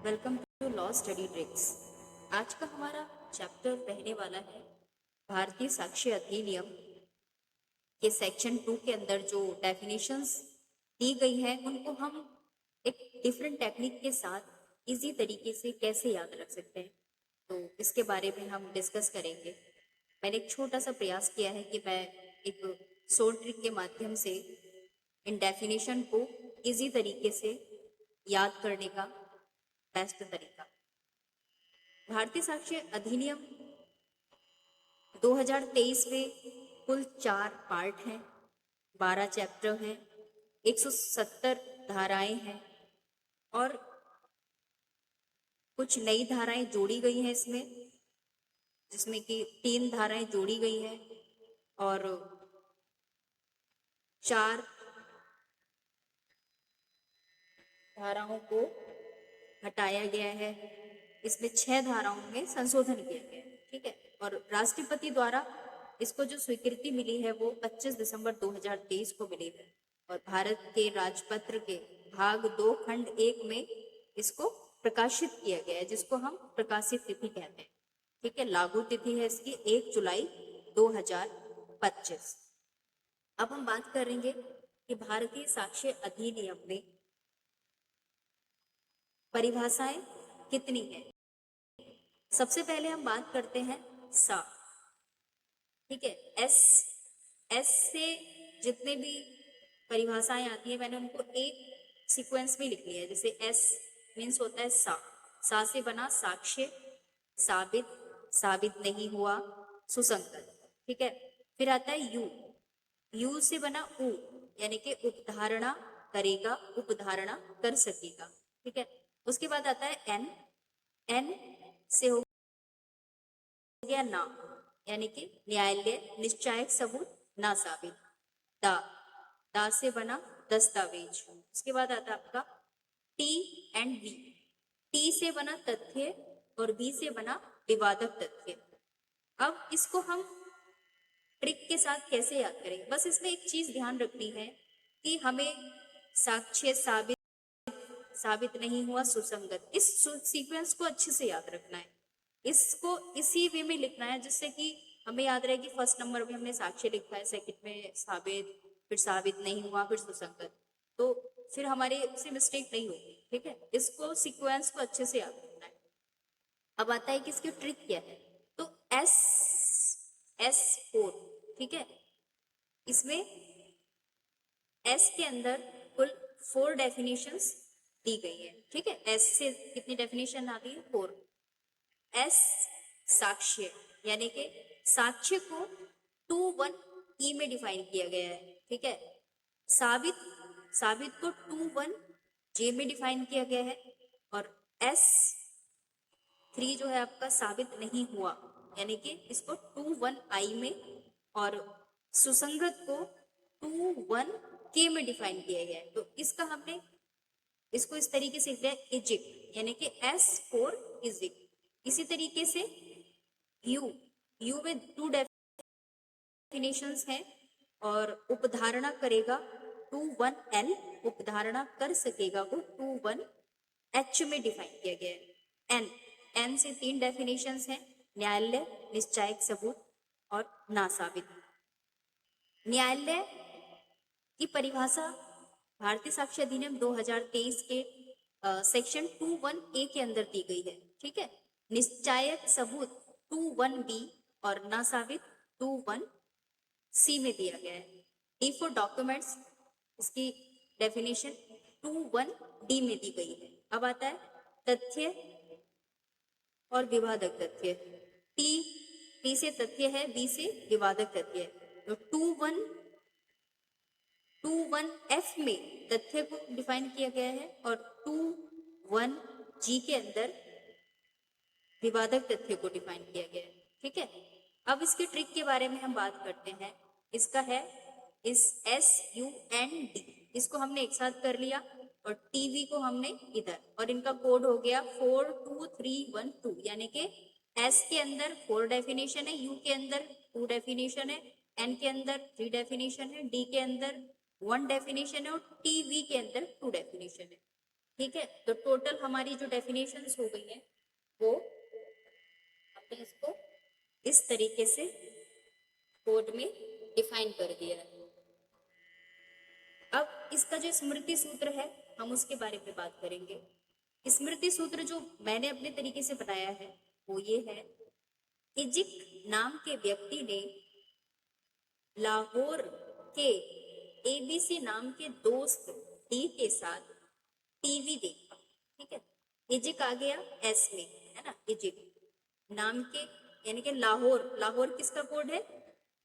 Welcome to law study tricks. आज का हमारा चैप्टर रहने वाला है भारतीय साक्ष्य अधिनियम के सेक्शन 2 के अंदर जो डेफिनेशंस दी गई हैं उनको हम एक डिफरेंट टेक्निक के साथ इजी तरीके से कैसे याद रख सकते हैं, तो इसके बारे में हम डिस्कस करेंगे। मैंने एक छोटा सा प्रयास किया है कि मैं एक शॉर्ट ट्रिक के माध्यम से इन डेफिनेशन को इजी तरीके से याद करने का बेस्ट तरीका। भारतीय साक्ष्य अधिनियम 2023 में कुल 4 पार्ट हैं, 12 चैप्टर हैं, 170 धाराएं हैं और कुछ नई धाराएं जोड़ी गई हैं इसमें, जिसमें कि 3 धाराएं जोड़ी गई हैं और 4 धाराओं को हटाया गया है। इसमें 6 धाराओं में संशोधन किया गया है, ठीक है। और राष्ट्रपति द्वारा इसको जो स्वीकृति मिली है वो 25 दिसंबर 2023 को मिली है और भारत के राजपत्र के भाग 2 खंड 1 में इसको प्रकाशित किया गया है, जिसको हम प्रकाशित तिथि कहते हैं, ठीक है। लागू तिथि है इसकी 1 जुलाई 2025। अब हम बात करेंगे कि भारतीय साक्ष्य अधिनियम में परिभाषाएं कितनी हैं। सबसे पहले हम बात करते हैं सा, ठीक है। एस से जितने भी परिभाषाएं आती है मैंने उनको एक सीक्वेंस में लिख लिया है। जैसे एस मीन्स होता है सा से बना साक्ष्य, साबित, साबित नहीं हुआ, सुसंगत, ठीक है। फिर आता है यू से बना उ यानी कि उपधारणा करेगा, उपधारणा कर सकेगा, ठीक है। उसके बाद आता है एन से हो गया ना, यानी कि न्यायालय, निश्चायक सबूत, ना साबित। दा से बना दस्तावेज। उसके बाद आता है आपका टी एंड वी। टी से बना तथ्य और वी से बना विवादक तथ्य। अब इसको हम ट्रिक के साथ कैसे याद करेंगे, बस इसमें एक चीज ध्यान रखनी है कि हमें साक्ष्य, साबित नहीं हुआ, सुसंगत, इस सीक्वेंस को अच्छे से याद रखना है। इसको इसी वे में लिखना है जिससे कि हमें याद रहे कि फर्स्ट नंबर में हमने साक्ष्य लिखा है, सेकंड में साबित, फिर साबित नहीं हुआ, फिर सुसंगत, तो फिर हमारे से मिस्टेक नहीं होगी, ठीक है। इसको सीक्वेंस को अच्छे से याद रखना है। अब आता है कि इसकी ट्रिक क्या है। तो S4, ठीक है। इसमें एस के अंदर कुल 4 डेफिनेशंस दी गई है, ठीक है। एस से कितनी डेफिनेशन आती है? 4। एस साक्ष्य, यानी कि साक्ष्य को 2-1 ई में डिफाइन किया गया है, ठीक है। साबित को 2-1 जे में डिफाइन किया गया है और S3 जो है आपका साबित नहीं हुआ, यानी कि इसको 2-1 आई में और सुसंगत को 2-1 के में डिफाइन किया गया है। तो इसका हमने इसको इस तरीके से लिखा है इजिक्ट, यानी कि S4 इजिक्ट। इसी तरीके से यू में 2 डेफिनेशंस हैं और उपधारणा करेगा 2-1 एल, उपधारणा कर सकेगा को 2-1 एच में डिफाइन किया गया है। एन से 3 डेफिनेशंस हैं, न्यायालय, निश्चायक सबूत और नासाबित। न्यायालय की परिभाषा भारतीय साक्ष्य अधिनियम 2023 के सेक्शन 2(1)A के अंदर दी गई है, ठीक है। निश्चायक सबूत 2(1)B और नासाबित 2(1)C में दिया गया है। डी फॉर डॉक्यूमेंट्स, इसकी डेफिनेशन 2(1)D में दी गई है। अब आता है तथ्य और विवादक तथ्य। टी से तथ्य है, बी से विवादक तथ्य है। तो 2(1)F में तथ्य को डिफाइन किया गया है और 2(1)G के अंदर विवादक तथ्य को डिफाइन किया गया है, ठीक है। अब इसके ट्रिक के बारे में हम बात करते हैं। इसका है इस SUND, इसको हमने एक साथ कर लिया और TV को हमने इधर, और इनका कोड हो गया 42312, यानी कि S के अंदर 4 डेफिनेशन है, U के अंदर 2 डेफिनेशन है, N के अंदर 3 डेफिनेशन है, D के अंदर 1 डेफिनेशन है और TV के अंदर 2 डेफिनेशन है। ठीक है, तो टोटल हमारी जो डेफिनेशंस हो गई हैं वो हमने इसको इस तरीके से कोड में डिफाइन कर दिया है। अब इसका जो स्मृति सूत्र है हम उसके बारे में बात करेंगे। स्मृति सूत्र जो मैंने अपने तरीके से बनाया है वो ये है, इजिक नाम के व्यक्ति ने लाहौर के एबीसी नाम के दोस्त डी के साथ टीवी देखा। ठीक है, इजिक आ गया एस में, है ना, इजिक नाम के, यानी कि लाहौर, लाहौर किसका कोड है,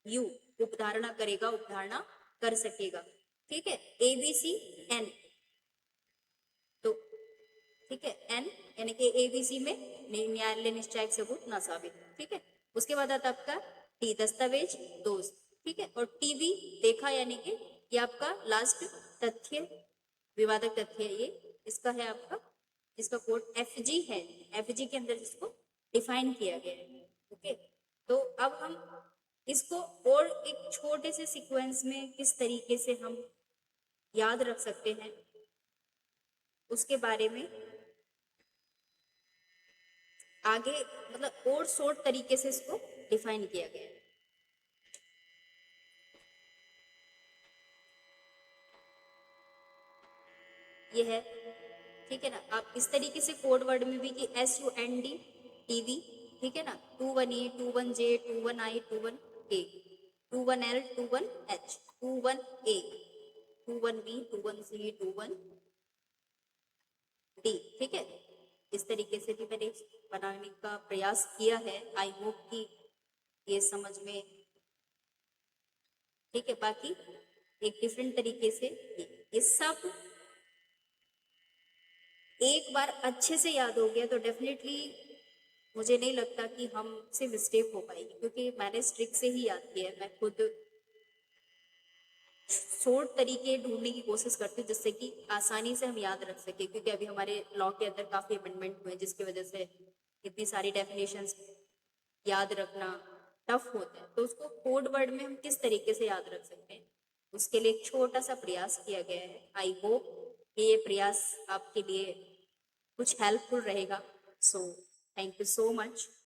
यू, उपधारणा करेगा, उपधारणा कर सकेगा। ठीक है, एबीसी एन, तो ठीक है एन यानी कि एबीसी में न्यायालय निश्चायक सबूत ना साबित। ठीक है, उसके बाद आता आपका टी, दस्तावेज दोस्त। ठीक है, और टीवी देखा यानी कि ये आपका लास्ट तथ्य, विवादक तथ्य है ये, इसका है आपका, इसका कोड एफजी है, एफजी के अंदर इसको डिफाइन किया गया है। ओके, तो अब हम इसको और एक छोटे से सीक्वेंस में किस तरीके से हम याद रख सकते हैं उसके बारे में आगे, मतलब और शॉर्ट तरीके से इसको डिफाइन किया गया है। ये है, ठीक है ना। आप इस तरीके से कोड वर्ड में भी कि SUND टीवी, ठीक है ना, 21E 21J 21I 21A 21L 21H 21A 21B 21C 21D। ठीक है, इस तरीके से भी मैंने बनाने का प्रयास किया है। आई होप कि ये समझ में, ठीक है। बाकी एक डिफरेंट तरीके से ये सब एक बार अच्छे से याद हो गया तो डेफिनेटली मुझे नहीं लगता कि हमसे मिस्टेक हो पाएगी, क्योंकि मैंने स्ट्रिक से ही याद किया है। मैं खुद शॉर्ट तरीके ढूंढने की कोशिश करती हूँ जिससे कि आसानी से हम याद रख सके, क्योंकि अभी हमारे लॉ के अंदर काफी अमेंडमेंट हुए जिसकी वजह से इतनी सारी डेफिनेशंस याद रखना टफ होता है। तो उसको कोड वर्ड में हम किस तरीके से याद रख सकते हैं, उसके लिए एक छोटा सा प्रयास किया गया है। आई होप कि ये प्रयास आपके लिए कुछ हेल्पफुल रहेगा। So thank you so much.